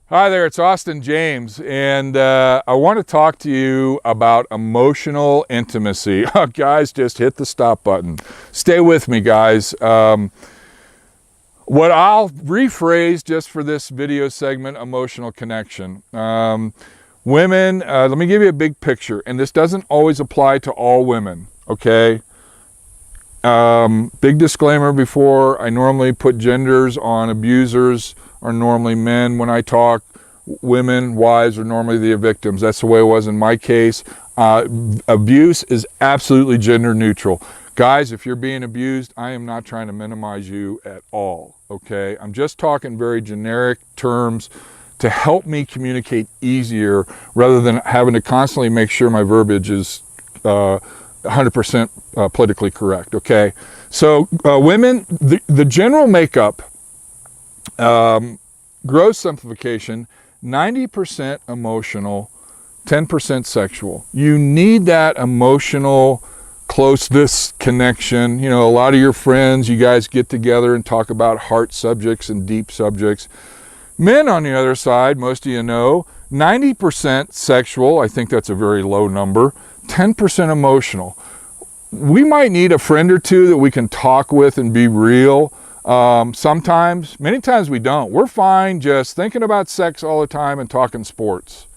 Hi there, it's Austin James, and I want to talk to you about emotional intimacy. Guys, just hit the stop button. Stay with me, guys. What I'll rephrase just for this video segment, emotional connection. Women, let me give you a big picture, and this doesn't always apply to all women, okay? Big disclaimer before I normally put genders on abusers are normally men. When I talk, women, wives are normally the victims. That's the way it was in my case. Abuse is absolutely gender neutral. Guys, if you're being abused, I am not trying to minimize you at all, okay? I'm just talking very generic terms to help me communicate easier rather than having to constantly make sure my verbiage is 100% politically correct, okay? So women, the general makeup, gross simplification, 90% emotional, 10% sexual. You need that emotional closeness connection. You know, a lot of your friends, you guys get together and talk about heart subjects and deep subjects. Men, on the other side, most of you know, 90% sexual. I think that's a very low number. 10% emotional. We might need a friend or two that we can talk with and be real. Sometimes, many times we don't. We're fine just thinking about sex all the time and talking sports.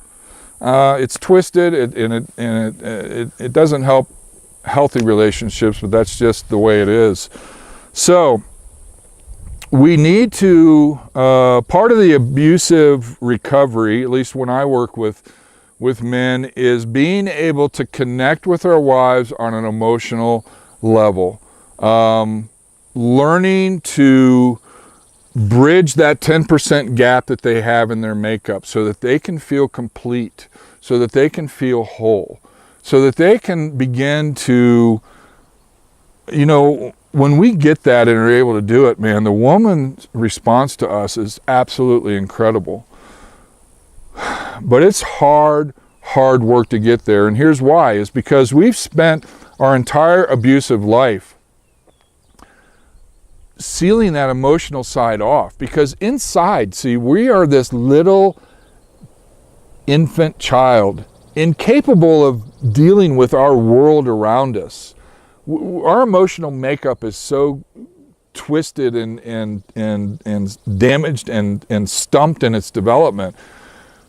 It's twisted and it doesn't help healthy relationships, but that's just the way it is. So we need to, part of the abusive recovery, at least when I work with men, is being able to connect with our wives on an emotional level. Learning to bridge that 10% gap that they have in their makeup so that they can feel complete, so that they can feel whole, so that they can begin to, you know, when we get that and are able to do it, man, the woman's response to us is absolutely incredible. But it's hard work to get there. And here's why, is because we've spent our entire abusive life sealing that emotional side off. Because inside, see, we are this little infant child, incapable of dealing with our world around us. Our emotional makeup is so twisted and damaged and stumped in its development.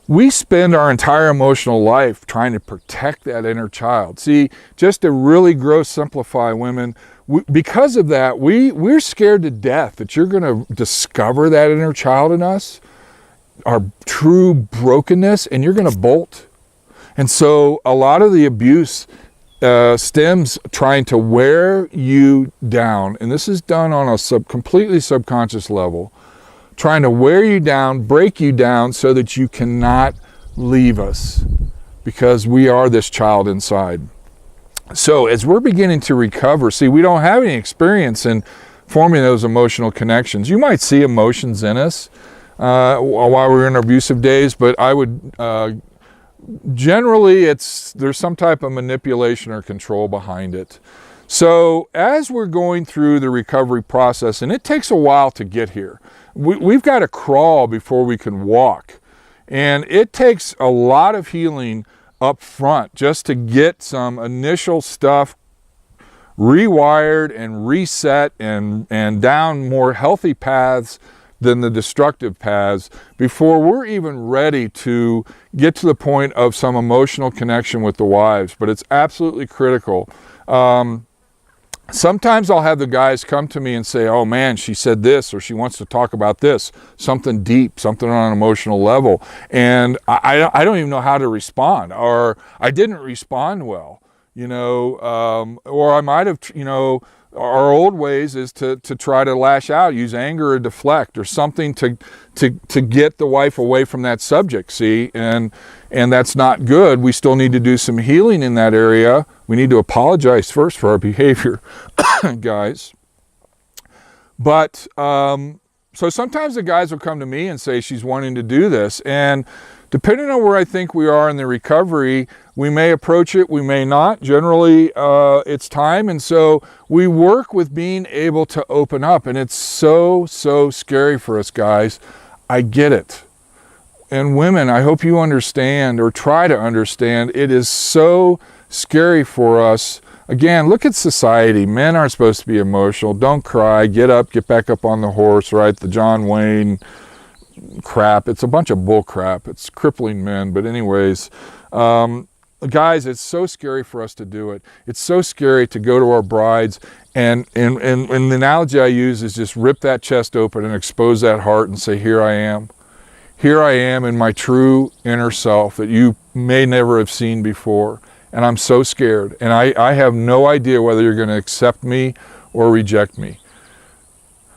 We spend our entire emotional life trying to protect that inner child. See, just to really gross simplify, women, because of that, we're scared to death that you're going to discover that inner child in us, our true brokenness, and you're going to bolt. And so a lot of the abuse stems trying to wear you down, and this is done on a completely subconscious level, trying to wear you down, break you down so that you cannot leave us because we are this child inside. So as we're beginning to recover, see, we don't have any experience in forming those emotional connections. You might see emotions in us while we're in abusive days, but I would generally there's some type of manipulation or control behind it. So as we're going through the recovery process, and it takes a while to get here, we've got to crawl before we can walk. And it takes a lot of healing up front just to get some initial stuff rewired and reset and down more healthy paths than the destructive paths before we're even ready to get to the point of some emotional connection with the wives. But it's absolutely critical. Sometimes I'll have the guys come to me and say, oh man, she said this, or she wants to talk about this, something deep, something on an emotional level. And I don't even know how to respond, or I didn't respond well, you know, or I might have, you know, our old ways is to try to lash out, use anger or deflect or something to get the wife away from that subject, see? And that's not good. We still need to do some healing in that area. We need to apologize first for our behavior, guys. But, so sometimes the guys will come to me and say she's wanting to do this. And depending on where I think we are in the recovery, we may approach it, we may not. Generally, it's time. And so we work with being able to open up. And it's so scary for us guys. I get it. and women, I hope you understand, or try to understand, it is so scary for us. Again, look at society. Men aren't supposed to be emotional. Don't cry. Get up, get back up on the horse, right? The John Wayne crap. It's a bunch of bull crap. It's crippling men. But anyways, guys, it's so scary for us to do it. It's so scary to go to our brides and the analogy I use is just rip that chest open and expose that heart and say, here I am. Here I am in my true inner self that you may never have seen before. And I'm so scared. And I have no idea whether you're going to accept me or reject me.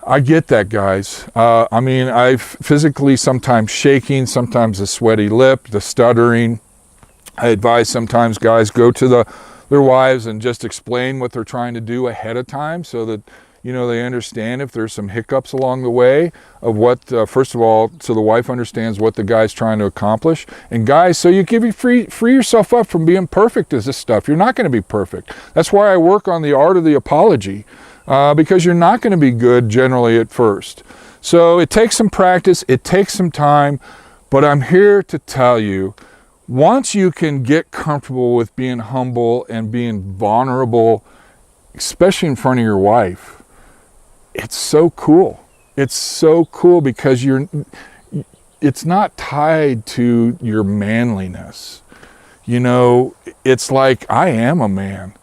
I get that, guys. I mean, I've physically sometimes shaking, sometimes a sweaty lip, the stuttering. I advise sometimes guys go to their wives and just explain what they're trying to do ahead of time so that, you know, they understand if there's some hiccups along the way of what, first of all, so the wife understands what the guy's trying to accomplish. And guys, so you free yourself up from being perfect as this stuff. You're not going to be perfect. That's why I work on the art of the apology, because you're not going to be good generally at first. So it takes some practice, it takes some time, but I'm here to tell you, once you can get comfortable with being humble and being vulnerable, especially in front of your wife, it's so cool. It's so cool because it's not tied to your manliness. You know, it's like, I am a man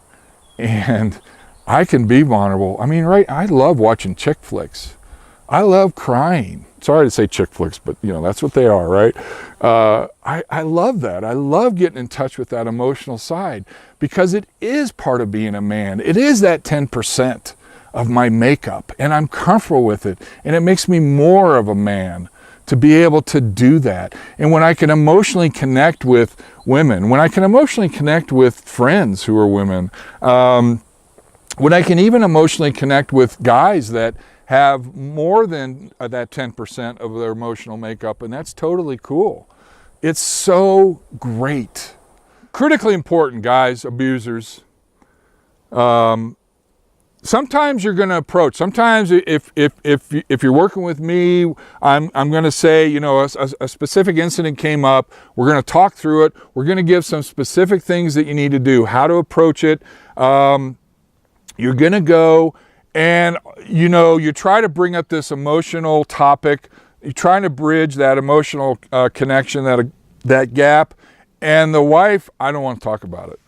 and I can be vulnerable. I mean, right, I love watching chick flicks. I love crying. Sorry to say chick flicks, but you know, that's what they are, right? I love that. I love getting in touch with that emotional side because it is part of being a man. It is that 10% of my makeup, and I'm comfortable with it. And it makes me more of a man to be able to do that. And when I can emotionally connect with women, when I can emotionally connect with friends who are women, when I can even emotionally connect with guys that have more than that 10% of their emotional makeup, and that's totally cool. It's so great. Critically important, guys, abusers. Sometimes you're going to approach. Sometimes if you're working with me, I'm going to say, you know, a specific incident came up. We're going to talk through it. We're going to give some specific things that you need to do, how to approach it. You're going to go and, you know, you try to bring up this emotional topic. You're trying to bridge that emotional connection, that gap. And the wife, I don't want to talk about it.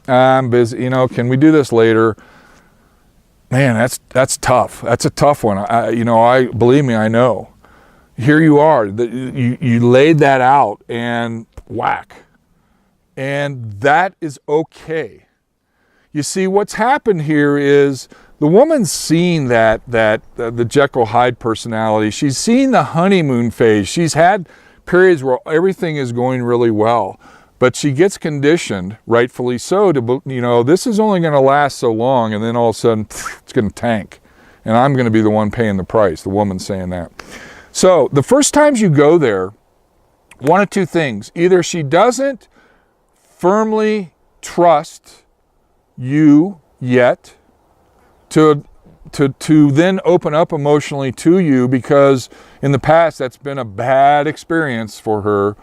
I'm busy, you know, can we do this later? Man, that's tough. That's a tough one. Believe me, I know. Here you are, you laid that out and whack. And that is okay. You see, what's happened here is the woman's seen the Jekyll Hyde personality. She's seen the honeymoon phase. She's had periods where everything is going really well. But she gets conditioned, rightfully so, to, you know, this is only going to last so long, and then all of a sudden, it's going to tank. And I'm going to be the one paying the price, the woman's saying that. So the first times you go there, one of two things. Either she doesn't firmly trust you yet to then open up emotionally to you, because in the past that's been a bad experience for her.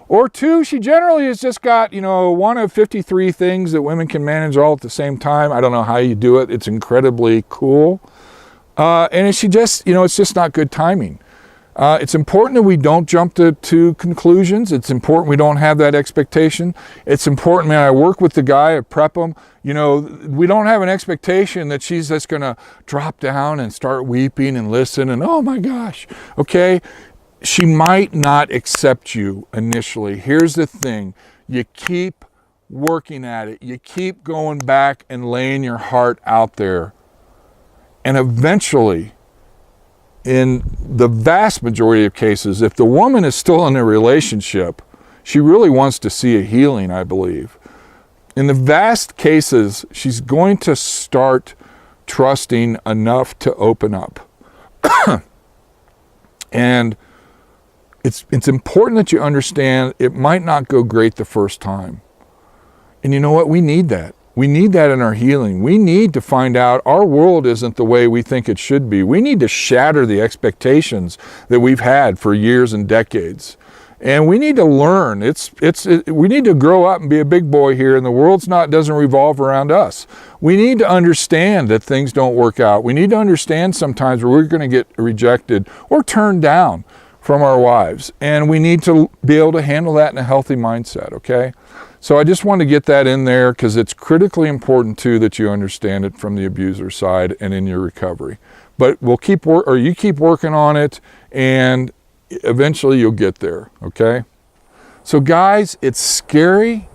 Or two, she generally has just got, you know, one of 53 things that women can manage all at the same time. I don't know how you do it. It's incredibly cool. And she just, you know, it's just not good timing. It's important that we don't jump to conclusions. It's important we don't have that expectation. It's important, man, I work with the guy, I prep him. You know, we don't have an expectation that she's just going to drop down and start weeping and listen and, oh my gosh, okay? She might not accept you initially. Here's the thing. You keep working at it. You keep going back and laying your heart out there. And eventually, in the vast majority of cases, if the woman is still in a relationship, she really wants to see a healing, I believe. In the vast cases, she's going to start trusting enough to open up. And it's important that you understand it might not go great the first time. And you know what? We need that. We need that in our healing. We need to find out our world isn't the way we think it should be. We need to shatter the expectations that we've had for years and decades. And we need to learn. We need to grow up and be a big boy here, and the world's doesn't revolve around us. We need to understand that things don't work out. We need to understand sometimes where we're going to get rejected or turned down from our wives. And we need to be able to handle that in a healthy mindset, okay? So I just want to get that in there because it's critically important too that you understand it from the abuser side and in your recovery. But you keep working on it, and eventually you'll get there, okay? So guys, it's scary.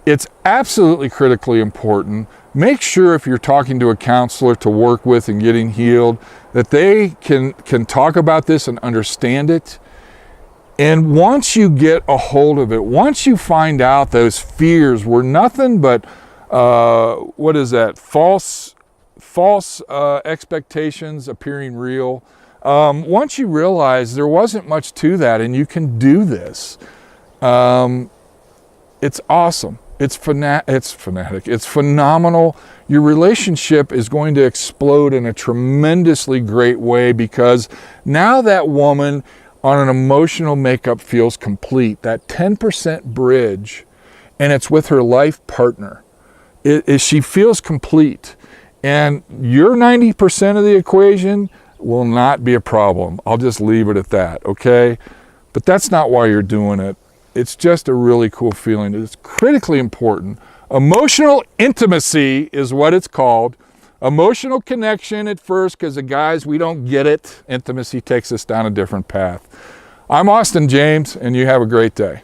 It's absolutely critically important. Make sure if you're talking to a counselor to work with and getting healed, that they can talk about this and understand it. And once you get a hold of it, once you find out those fears were nothing but, false expectations appearing real, once you realize there wasn't much to that and you can do this, it's awesome. It's fanatic. It's phenomenal. Your relationship is going to explode in a tremendously great way because now that woman on an emotional makeup feels complete. That 10% bridge, and it's with her life partner. She feels complete. And your 90% of the equation will not be a problem. I'll just leave it at that, okay? But that's not why you're doing it. It's just a really cool feeling. It's critically important. Emotional intimacy is what it's called. Emotional connection at first, because the guys, we don't get it. Intimacy takes us down a different path. I'm Austin James, and you have a great day.